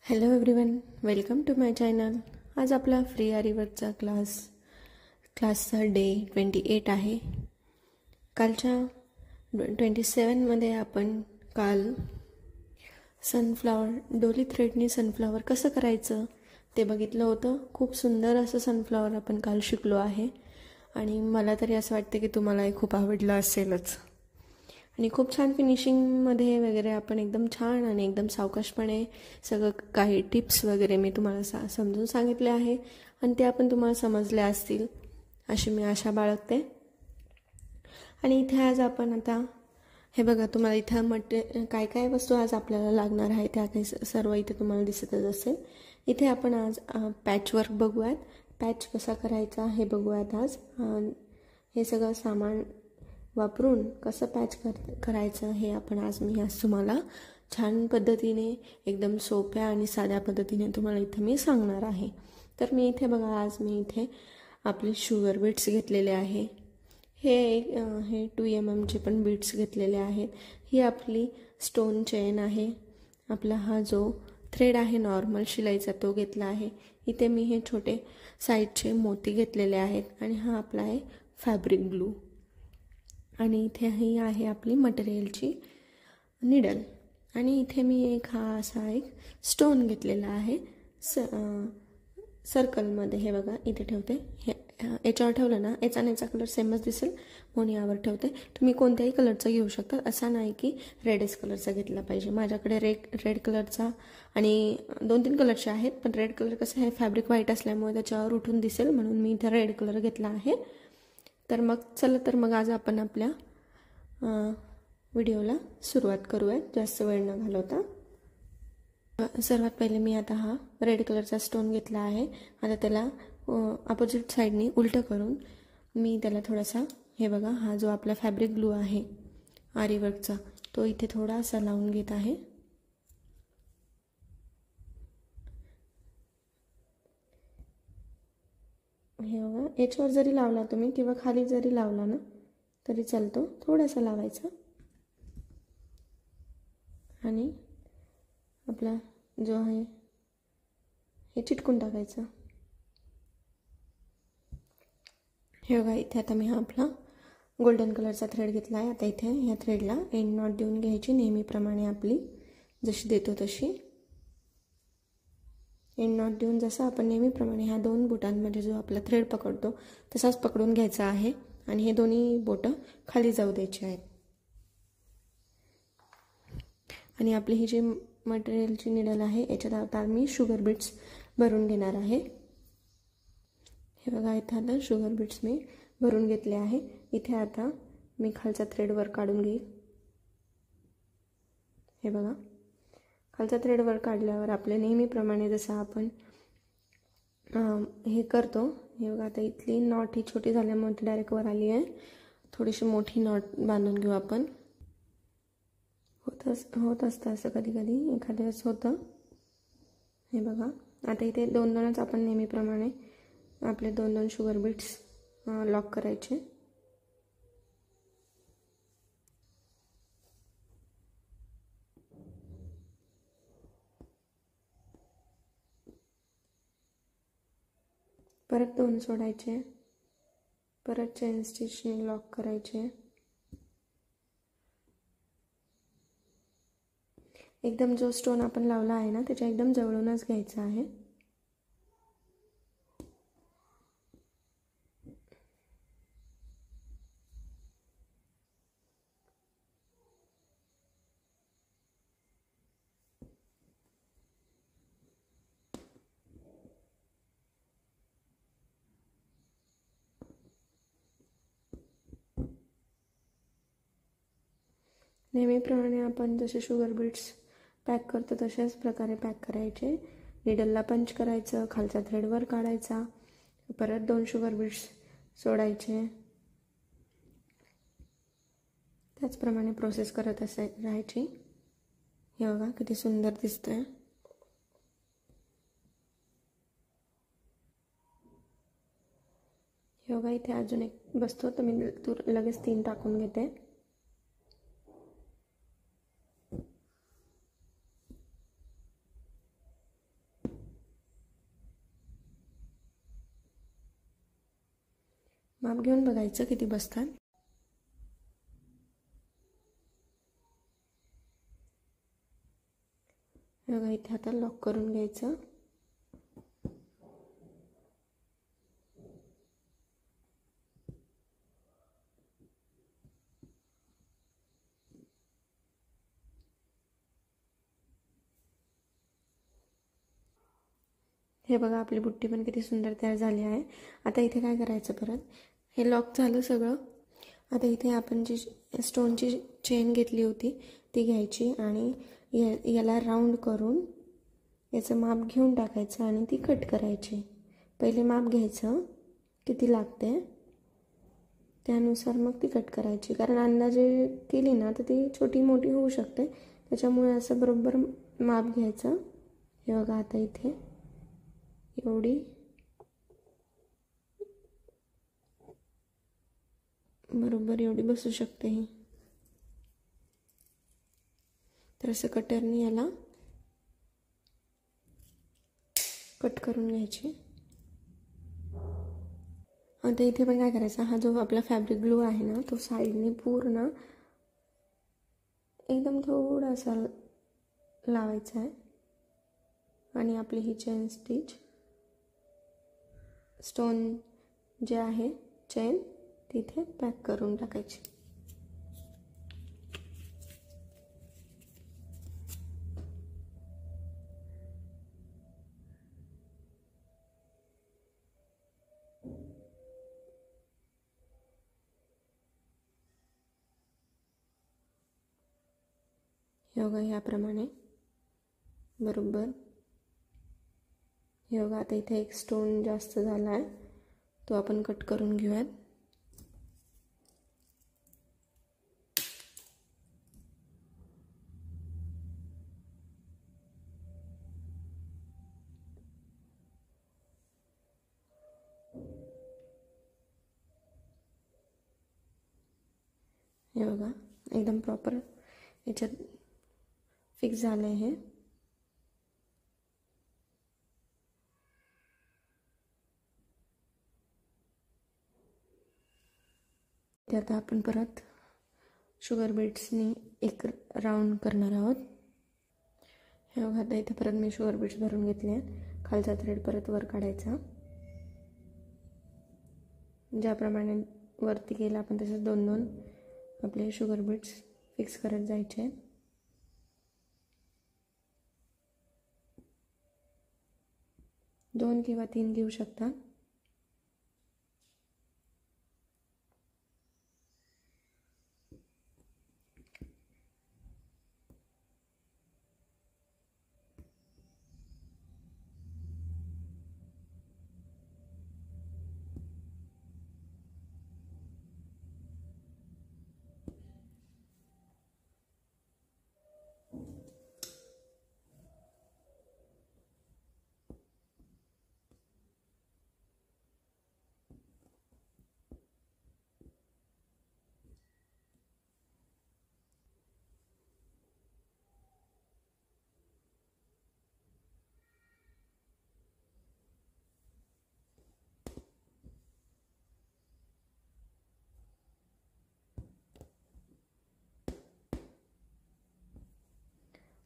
Hello everyone, welcome to my channel. आज आपला free आरीवर्कचा क्लासचा डे 28 आहे. कालच्या 27मध्ये आपण काल डोली थ्रेडनी सनफ्लावर कसं करायचं ते बघितलं होतं. खूप सुंदर असं सनफ्लावर आपण काल शिकलो आहे आणि मला तरी असं वाटतं की तुम्हालाही खूप आवडलं असेलच. आणि खूप छान फिनिशिंगमध्ये वगैरे आपण एकदम छान आणि एकदम सावकाशपणे सगळं काही टिप्स वगैरे मी तुम्हाला समजून सांगितले आहे आणि ते आपण तुम्हाला समजले असतील अशी मी आशा बाळगते. आणि इथे आज आपण आता हे बघा, तुम्हाला इथं काय काय वस्तू आज आपल्याला लागणार आहे त्या काही सर्व इथे तुम्हाला दिसतच असेल. इथे आपण आज पॅचवर्क बघूयात. पॅच कसा करायचा हे बघूयात आज. हे सगळं सामान वापरून कसं पॅच करायचं हे मी आज तुम्हाला छान पद्धतीने एकदम सोप्या आणि साध्या पद्धतीने तुम्हाला इथं मी सांगणार आहे. तर मी इथे बघा, आज मी इथे आपले शुगर बीट्स घेतलेले आहे. हे 2 mm पण बीट्स घेतलेले आहेत. ही आपली स्टोन चेन आहे. आपला हा जो थ्रेड आहे नॉर्मल शिलाईचा तो घेतला आहे. इथे मी हे छोटे साईडचे मोती घेतलेले आहेत आणि हा आपला आहे फॅब्रिक ग्लू. आणि इथे ही आहे आपली मटेरियलची निडल. आणि इथे मी असा एक स्टोन घेतलेला आहे सर्कलमध्ये. हे बघा इथे ठेवते. याच्यावर ठेवलं ना याचा कलर सेमच दिसेल म्हणून यावर ठेवते. तुम्ही कोणत्याही कलरचा घेऊ शकता, असा नाही की रेडच कलरचा घेतला पाहिजे. माझ्याकडे रेड कलरचा आणि 2-3 कलरचे आहेत, पण रेड कलर कसं आहे फॅब्रिक व्हाईट असल्यामुळे त्याच्यावर उठून दिसेल म्हणून मी इथे रेड कलर घेतला आहे. तर मग आज आपण आपल्या व्हिडिओला सुरुवात करूयात जास्त वेळ न घालवता. सर्वात पहिले मी आता हा रेड कलरचा स्टोन घेतला आहे. आता त्याला अपोजिट साईडनी उलटं करून मी त्याला थोडासा, हे बघा, हा जो आपला फॅब्रिक ग्लू आहे आरीवर्कचा तो इथे थोडासा लावून घेत आहे. हे बघा, याच्यावर जरी लावला तुम्ही किंवा खाली जरी लावला ना तरी चालतो. थोडासा लावायचा आणि आपला जो आहे हे चिटकून टाकायचं. हे बघा, इथे आता मी हा आपला गोल्डन कलरचा थ्रेड घेतला आहे. आता इथे ह्या थ्रेडला एंड नॉट देऊन घ्यायची नेहमीप्रमाणे आपली जशी देतो तशी. एंड नॉट देऊन जसं आपण नेहमीप्रमाणे ह्या 2 बोटांमध्ये जो आपला थ्रेड पकडतो तसाच पकडून घ्यायचा आहे आणि हे दोन्ही बोटं खाली जाऊ द्यायचे आहेत. आणि आपली ही जी मटेरियलची निडल आहे याच्यात आता मी शुगर बीट्स भरून घेणार आहे. हे बघा, इथे आता शुगर बीट्स मी भरून घेतले आहे. इथे आता मी खालचा थ्रेड वर काढून घेईल. हे बघा, खालचा थ्रेड वर काढल्यावर आपले नेहमीप्रमाणे जसं आपण हे करतो. हे बघा, आता इथली नॉट ही छोटी झाल्यामुळे ती डायरेक्ट वर आली आहे. थोडीशी मोठी नॉट बांधून घेऊ आपण. होत असतं असं कधी कधी, एखाद्या वेळेस होतं. हे बघा, आता इथे 2-2च आपण नेहमीप्रमाणे आपले 2-2 शुगर बीट्स लॉक करायचे. परत 2 सोडायचे. परत चेन स्टिचने लॉक करायचे. एकदम जो स्टोन आपण लावला आहे ना त्याच्या एकदम जवळूनच घ्यायचा आहे. नेहमीप्रमाणे आपण जसे शुगर बीट्स पॅक करतो तशाच प्रकारे पॅक करायचे. निडलला पंच करायचं, खालचा थ्रेडवर काढायचा, परत 2 शुगर बीट्स सोडायचे. त्याचप्रमाणे प्रोसेस करत राहायची. हे बघा किती सुंदर दिसतंय. हे बघा, इथे अजून एक बसतो तर मी लगेच 3 टाकून घेते. माप घेऊन बघायचं किती बसतात. बघा इथे आता लॉक करून घ्यायचं. हे बघा आपली बुट्टी पण किती सुंदर तयार झाली आहे. आता इथे काय करायचं, परत हे लॉक झालं सगळं. आता इथे आपण जी स्टोनची चेन घेतली होती ती घ्यायची आणि याला राऊंड करून याचं माप घेऊन टाकायचं आणि ती कट करायची. पहिले माप घ्यायचं किती लागते त्यानुसार मग ती कट करायची, कारण अंदाजे केली ना तर ती छोटी मोठी होऊ शकते, त्याच्यामुळे असं बरोबर माप घ्यायचं. हे बघा आता इथे एवढी बरोबर एवढी बसू शकते ही. तर असं कटरने याला कट करून घ्यायची. आता इथे पण काय करायचं, हा जो आपला फॅब्रिक ग्लू आहे ना तो साईडने पूर्ण एकदम थोडासा लावायचा आहे आणि आपली ही चेन स्टिच स्टोन जे आहे चेन तिथे पॅक करून टाकायची. हे बघा ह्याप्रमाणे बरोबर. हे बघा आता इथे एक स्टोन जास्त झाला आहे तो आपण कट करून घेऊयात. हे बघा एकदम प्रॉपर याच्यात फिक्स झालं आहे. ते आता आपण परत शुगर बीट्सनी एक राऊंड करणार आहोत. हे बघा आता इथे परत मी शुगर बीट्स भरून घेतले आहेत. खालचा थ्रेड परत वर काढायचा. ज्याप्रमाणे वरती केला आपण तसेच 2-2 आपले शुगर बीट्स फिक्स करत जायचे. दोन किंवा 3 घेऊ शकता.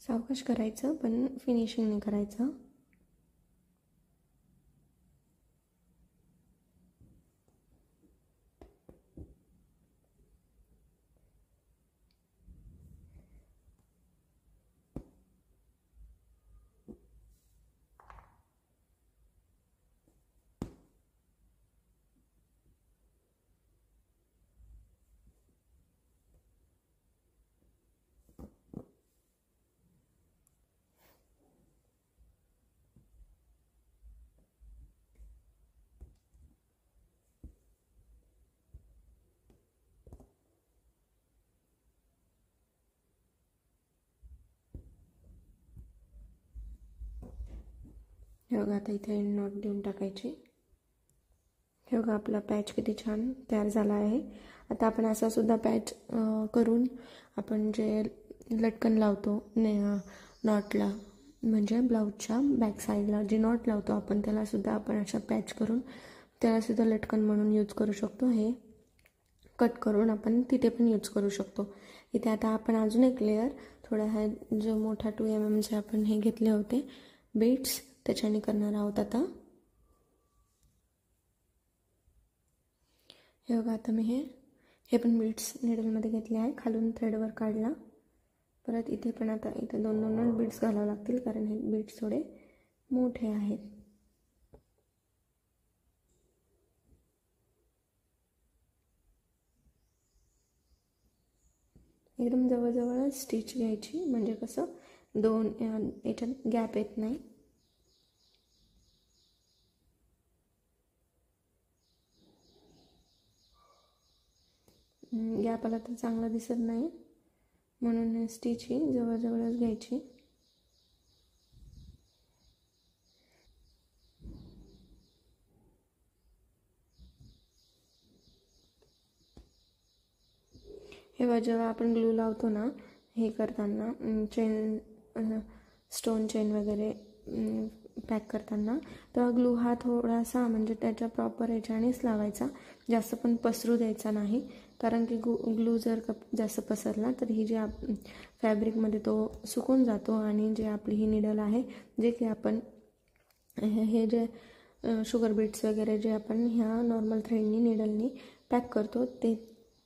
सावकाश करायचं पण फिनिशिंगने करायचं. हे बघा आता इथे एंड नॉट देऊन टाकायची. हे बघा आपला पॅच किती छान तयार झाला आहे. आता आपण असा सुद्धा पॅच करून आपण जे लटकन लावतो नॉटला, म्हणजे ब्लाऊजच्या बॅक साईडला जे नॉट लावतो आपण त्याला सुद्धा आपण अशा पॅच करून त्यालासुद्धा लटकन म्हणून यूज करू शकतो. हे कट करून आपण तिथे पण यूज करू शकतो. इथे आता आपण अजून एक लेअर थोडा हा जो मोठा 2mm आपण हे घेतले होते बीड्स त्याच्याने करणार आहोत. आता हे बघा, आता मी हे पण बीड्स निडलमध्ये घेतले आहे. खालून थ्रेडवर काढला. परत इथे पण आता इथे 2 बीड्स घालावे लागतील कारण हे बीड्स थोडे मोठे आहेत. एकदम जवळजवळच स्टिच घ्यायची म्हणजे कसं दोन याच्यात गॅप येत नाही. गॅप आला तर चांगलं दिसत नाही, म्हणून स्टिच ही जवळजवळच घ्यायची. हे जेव्हा आपण ग्लू लावतो ना हे करताना चेन स्टोन चेन वगैरे पॅक करताना, तेव्हा ग्लू हा थोडासा म्हणजे त्याच्या प्रॉपर याच्यानेच लावायचा, जास्त पण पसरू द्यायचा नाही. कारण की ग्लू जर जास्त पसरला तर ही जी फॅब्रिकमध्ये तो सुकून जातो आणि जे आपली ही निडल आहे जे की आपण हे जे शुगर बीट्स वगैरे जे आपण ह्या नॉर्मल थ्रेडनी निडलनी पॅक करतो ते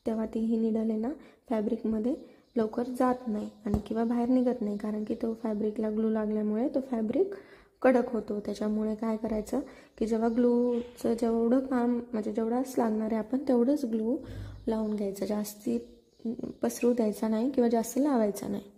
तेव्हा ती ही निडल आहे ना फॅब्रिकमध्ये लवकर जात नाही आणि किंवा बाहेर निघत नाही. कारण की तो फॅब्रिकला ग्लू लागल्यामुळे तो फॅब्रिक कडक होतो. त्याच्यामुळे काय करायचं की जेव्हा ग्लूचं जेवढं काम म्हणजे जेवढाच लागणार आहे आपण तेवढंच ग्लू लावून घ्यायचं, जास्ती पसरू द्यायचा नाही किंवा जास्त लावायचा नाही.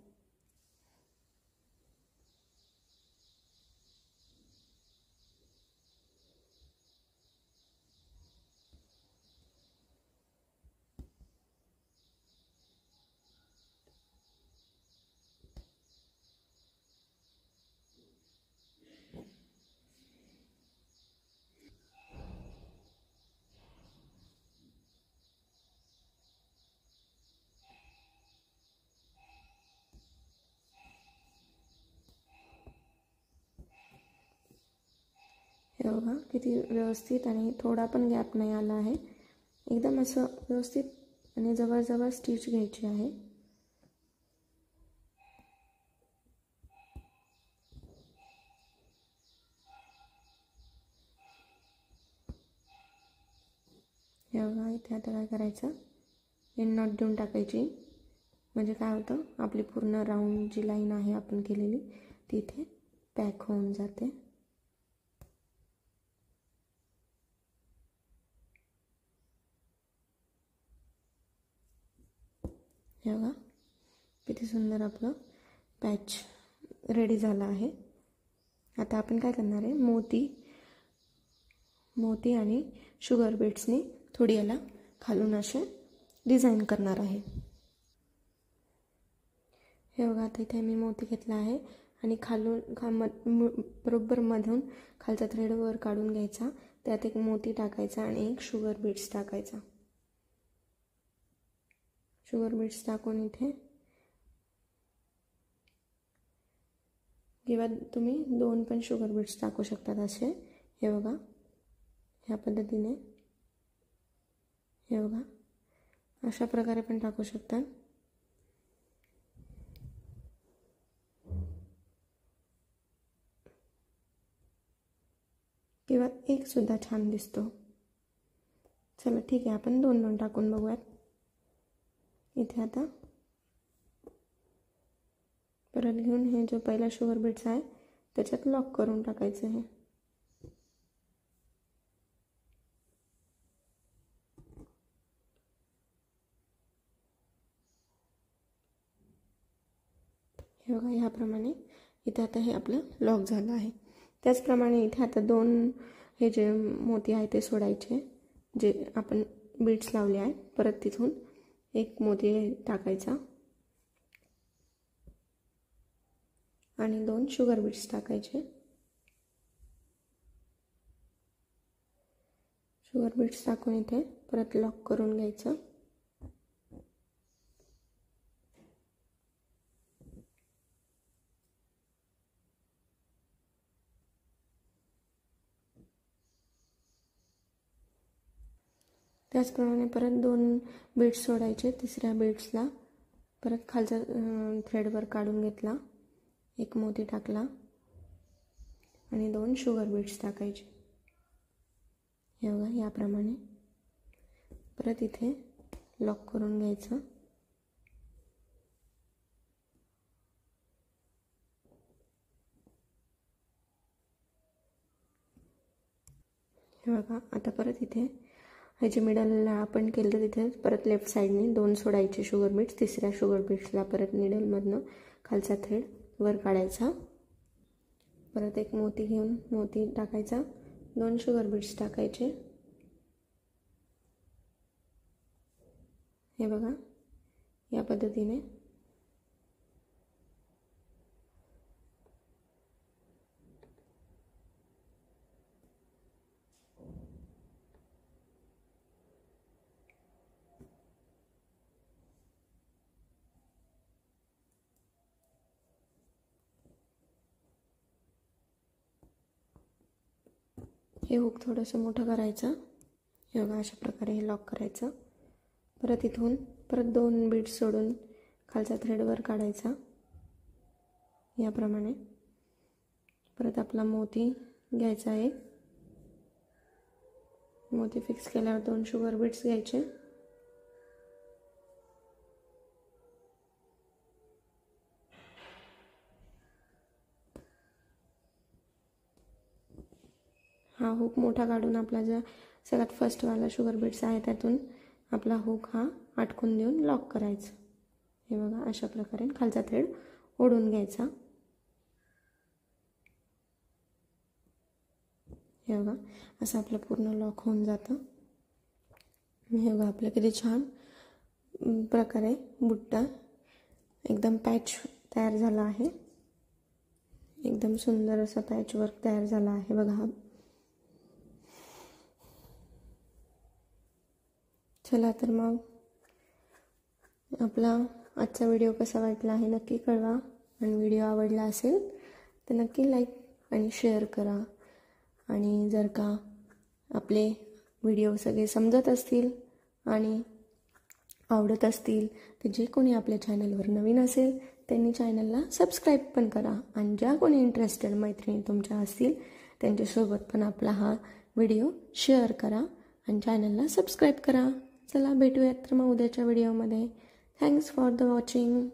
हे बघा किती व्यवस्थित आणि थोडा पण गॅप नाही आला आहे. एकदम असं व्यवस्थित आणि जवळजवळ स्टिच घ्यायची आहे. हे बघा, इथे आता काय करायचं एंड नॉट देऊन टाकायची. म्हणजे काय होतं आपली पूर्ण राऊंड जी लाईन आहे आपण केलेली ती इथे पॅक होऊन जाते. हे बघा किती सुंदर आपलं पॅच रेडी झालं आहे. आता आपण काय करणार आहे मोती आणि शुगर बीट्सनी थोडी याला खालून असे डिझाईन करणार आहे. हे बघा, आता इथे मी मोती घेतला आहे आणि खालून बरोबर मधून खालचा थ्रेड वर काढून घ्यायचा, त्यात एक मोती टाकायचा आणि एक शुगर बीट्स टाकायचा. शुगर बीट्स टाकून इथे किंवा तुम्ही 2 पण शुगर बीट्स टाकू शकतात असे. हे बघा ह्या पद्धतीने हे बघा अशा प्रकारे पण टाकू शकतात. किंवा एक सुद्धा छान दिसतो. चला ठीक आहे, आपण 2 टाकून बघूयात. इथे आता परत घेऊन हे जो पहिला शुगर बीट्स आहे त्याच्यात लॉक करून टाकायचं आहे. हे बघा ह्याप्रमाणे इथे आता हे आपलं लॉक झालं आहे. त्याचप्रमाणे इथे आता 2 हे जे मोती आहे ते सोडायचे जे आपण बीट्स लावले आहेत. परत तिथून एक मोती टाकायचा आणि 2 शुगर बीट्स टाकायचे. शुगर बीट्स टाकून इथे परत लॉक करून घ्यायचं. त्याचप्रमाणे परत 2 बीड्स सोडायचे. तिसऱ्या बीड्सला परत खालचा थ्रेडवर काढून घेतला, एक मोती टाकला आणि 2 शुगर बीड्स टाकायचे. हे बघा याप्रमाणे परत इथे लॉक करून घ्यायचं. हे बघा आता परत इथे हे जे मिडलला आपण केलं तर तिथे परत लेफ्ट साईडने 2 सोडायचे शुगर बीड्स. तिसऱ्या शुगर बीड्सला परत निडलमधनं खालचा थ्रेड वर काढायचा. परत एक मोती घेऊन मोती टाकायचा, 2 शुगर बीड्स टाकायचे. हे बघा या पद्धतीने हे हुक थोडंसं मोठं करायचं. हे बघा अशा प्रकारे हे लॉक करायचं. परत इथून परत 2 बीड्स सोडून खालचा थ्रेडवर काढायचा याप्रमाणे. परत आपला मोती घ्यायचा आहे. मोती फिक्स केल्यावर 2 शुगर बीड्स घ्यायचे. हा हुक मोठा काढून आपला जो सगळ्यात फर्स्टवाला शुगर बीड्स आहे त्यातून आपला हुक हा अटकून देऊन लॉक करायचा. हे बघा अशा प्रकारे खालचा थ्रेड ओढून घ्यायचा. हे बघा असं आपलं पूर्ण लॉक होऊन जातं. हे बघा आपलं किती छान प्रकारे बुट्टा एकदम पॅच तयार झाला आहे. एकदम सुंदर असा पॅच वर्क तयार झाला आहे बघा. चला तर मग आपला आजचा व्हिडिओ कसा वाटला आहे नक्की कळवा. आणि व्हिडिओ आवडला असेल तर नक्की लाईक आणि शेअर करा. आणि जर का आपले व्हिडिओ सगळे समजत असतील आणि आवडत असतील तर जे कोणी आपल्या चॅनलवर नवीन असेल त्यांनी चॅनलला सबस्क्राईब पण करा. आणि ज्या कोणी इंटरेस्टेड मैत्रिणी तुमच्या असतील त्यांच्यासोबत पण आपला हा व्हिडिओ शेअर करा आणि चॅनलला सबस्क्राईब करा. चला भेटूयात तर मग उद्याच्या व्हिडिओमध्ये. Thanks for the watching.